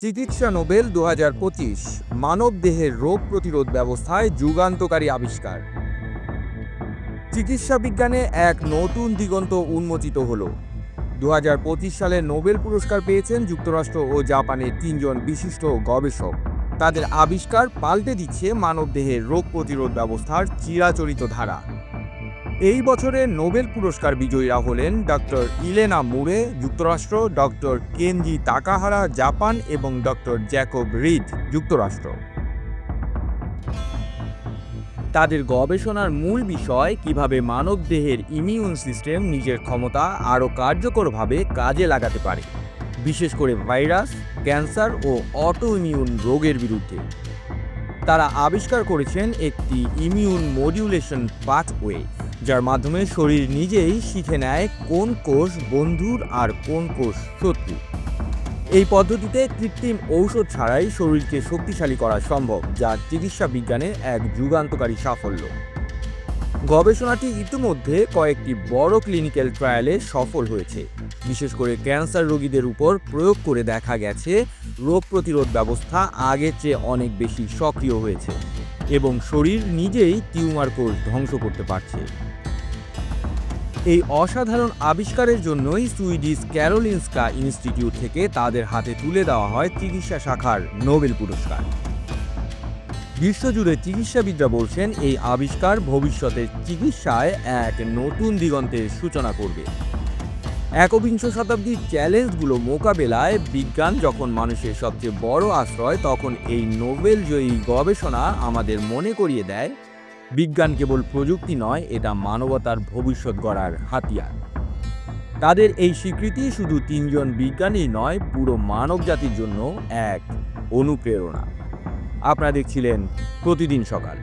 চিকিৎসা নোবেল 2025 মানবদেহের রোগ প্রতিরোধ ব্যবস্থায় যুগান্তকারী আবিষ্কার। চিকিৎসা বিজ্ঞানে এক নতুন দিগন্ত উন্মোচিত হলো। 2025 সালে নোবেল পুরস্কার পেয়েছেন যুক্তরাষ্ট্র ও জাপানের 3 জন বিশিষ্ট গবেষক। তাদের আবিষ্কার পাল্টে দিচ্ছে মানবদেহের রোগ প্রতিরোধ ব্যবস্থার চিরাচরিত ধারা। এই বছরের নোবেল পুরস্কার বিজয়ীরা হলেন ডক্টর ইলেনা মুরে যুক্তরাষ্ট্র, ডক্টর কেনজি তাকাহারা জাপান এবং ডক্টর জ্যাকব রিড যুক্তরাষ্ট্র। তাদের গবেষণার মূল বিষয় কিভাবে মানবদেহের ইমিউন সিস্টেম নিজের ক্ষমতা আরও কার্যকরভাবে কাজে লাগাতে পারে, বিশেষ করে ভাইরাস, ক্যান্সার ও অটো ইমিউন রোগের বিরুদ্ধে। তারা আবিষ্কার করেছেন একটি ইমিউন মডিউলেশন পাথওয়ে, যার মাধ্যমে শরীর নিজেই শিখে নেয় কোন কোষ বন্ধুর আর কোন কোষ শত্রু। এই পদ্ধতিতে কৃত্রিম ঔষধ ছাড়াই শরীরকে শক্তিশালী করা সম্ভব, যা চিকিৎসা বিজ্ঞানের এক যুগান্তকারী সাফল্য। গবেষণাটি ইতিমধ্যে কয়েকটি বড় ক্লিনিক্যাল ট্রায়ালে সফল হয়েছে। বিশেষ করে ক্যান্সার রোগীদের উপর প্রয়োগ করে দেখা গেছে রোগ প্রতিরোধ ব্যবস্থা আগের চেয়ে অনেক বেশি সক্রিয় হয়েছে এবং শরীর নিজেই টিউমার কোষ ধ্বংস করতে পারছে। এই অসাধারণ আবিষ্কারের জন্যই সুইডিশ ক্যারোলিনস্কা ইনস্টিটিউট থেকে তাদের হাতে তুলে দেওয়া হয় চিকিৎসা শাখার নোবেল পুরস্কার। বিশ্বজুড়ে চিকিৎসাবিদরা বলছেন এই আবিষ্কার ভবিষ্যতের চিকিৎসায় এক নতুন দিগন্তের সূচনা করবে। একবিংশ শতাব্দীর চ্যালেঞ্জগুলো মোকাবেলায় বিজ্ঞান যখন মানুষের সবচেয়ে বড় আশ্রয়, তখন এই নোবেল জয়ী গবেষণা আমাদের মনে করিয়ে দেয় বিজ্ঞান কেবল প্রযুক্তি নয়, এটা মানবতার ভবিষ্যৎ গড়ার হাতিয়ার। তাদের এই স্বীকৃতি শুধু 3 জন বিজ্ঞানী নয়, পুরো মানব জাতির জন্য এক অনুপ্রেরণা। আপনারা দেখছিলেন প্রতিদিন সকাল।